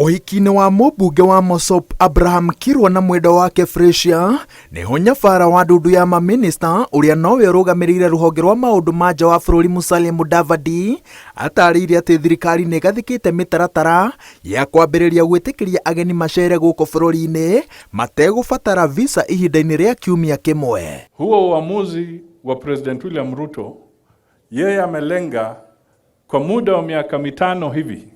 Ũhiki-inĩ wa mũmbunge wa Mosop Abraham Kirwa na mwendwa wake Freshia nĩho nyabara wa ndundu ya maminista ũrĩa nowe ũrũgamĩrĩire rũhonge rwa maũndũ ma nja wa bũrũri Musalia Mudavadi atarĩirie atĩ thirikari nĩ ĩgathĩkĩte mĩtaratara ya kwambĩrĩria gwĩtĩkĩria ageni macere gũkũ bũrũri-inĩ mategũbatara visa ihinda-inĩ rĩa kiumia kĩmwe. Huo uamuzi wa President William Ruto yeye amelenga kwa muda wa miaka 5 hivi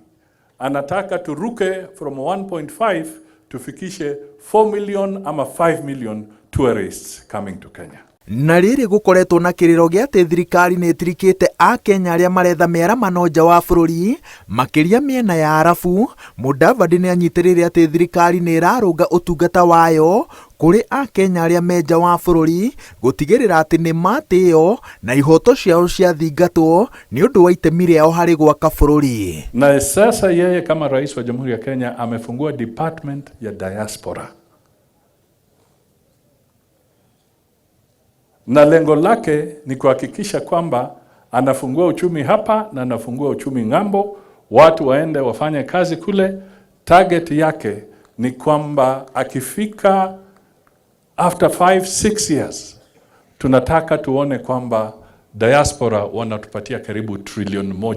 anataka turuke from 1.5 tufikishe 4 million ama 5 million tourists coming to Kenya. Na rĩrĩ gũkoretwo na kĩrĩro gĩa atĩ thirikari nĩ ĩtirikĩte Akenya arĩa maretha mĩaramano nja wa bũrũri makĩria mĩena ya Arabu. Mudavadi nĩ anyitĩrĩire atĩ thirikari nĩ ĩrarũnga ũtungata wayo kũrĩ Akenya arĩa me nja wa bũrũri gũtigĩrĩra atĩ nĩ matĩo na ihoto ciao ciathingatwo nĩ ũndũ wa itemi rĩao harĩ gwaka bũrũri. Na sasa yeye kama rais wa Jamhuri ya Kenya amefungua department ya diaspora. Na lengo lake ni kuhakikisha kwamba anafungua uchumi hapa na anafungua uchumi ng'ambo, watu waende wafanye kazi kule. Target yake ni kwamba akifika after 5-6 years tunataka tuone kwamba diaspora wanatupatia karibu 1 trillion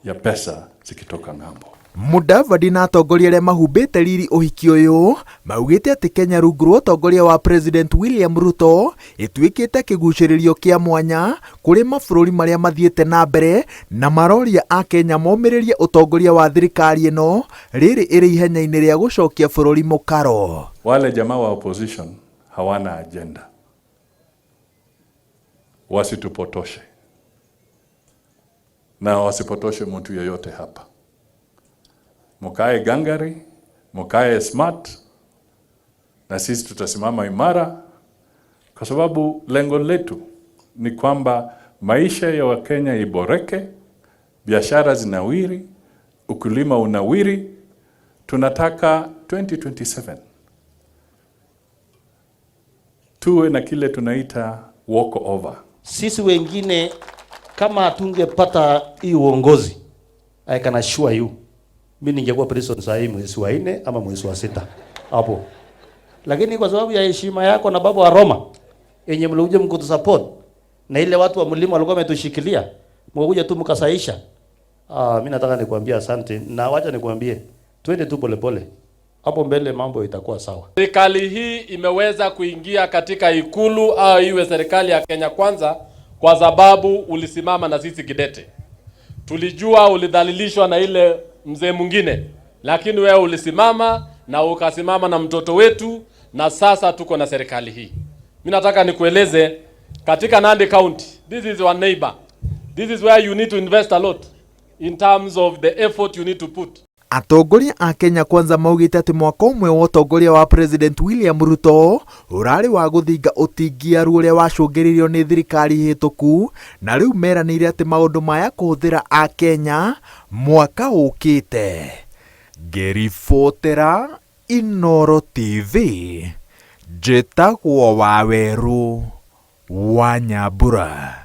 ya pesa zikitoka ng'ambo. Mudavadi na atongoria arĩa mahumbĩte riri ũhiki ũyũ maugĩte atĩ Kenya rungu rwa ũtongoria wa President William Ruto ĩtuĩkĩte kĩgucĩrĩrio kĩa mwanya kũrĩ mabũrũri marĩa mathiĩte na mbere na maroria Akenya momĩrĩrie ũtongoria wa thirikari ĩno rĩrĩ ĩrĩ ihenya-inĩ rĩa gũcokia bũrũri mũkaro. Wale jamaa wa opposition hawana agenda, wasitupotoshe na wasipotoshe mtu yeyote hapa. Mukae gangari, mukae smart, na sisi tutasimama imara kwa sababu lengo letu ni kwamba maisha ya Wakenya iboreke, biashara zinawiri, ukulima unawiri. Tunataka 2027 tuwe na kile tunaita walk over. Sisi wengine kama tungepata hii uongozi, I can assure you mimi ningekuwa president saa hii mwezi wa 4 ama mwezi wa 6 hapo. Lakini kwa sababu ya heshima yako na baba wa Roma yenye mlikuja mkutu support na ile watu wa mlima walikuwa wametushikilia mkuja tu mkasaisha. Mimi nataka nikwambie asante na wacha nikwambie twende tu pole pole. Hapo mbele mambo itakuwa sawa. Serikali hii imeweza kuingia katika ikulu au iwe serikali ya Kenya Kwanza kwa sababu ulisimama na sisi kidete. Tulijua ulidhalilishwa na ile mzee mwingine, lakini wewe ulisimama na ukasimama na mtoto wetu na sasa tuko na serikali hii. Mimi nataka nikueleze katika Nandi County, this is your neighbor. This is where you need to invest a lot in terms of the effort you need to put. Atongoria a Kenya Kwanza maugĩte atĩ mwaka ũmwe wa ũtongoria wa President William Ruto ũrarĩ wa gũthinga ũtingiaru ũrĩa wacũngĩrĩirio nĩ thirikari hĩtũku na rĩu meranĩire atĩ maũndũ maya kũhũthĩra a Kenya mwaka ũkĩte. Ngĩribotera Inooro TV, njĩtagwo Waweru wa Nyambura.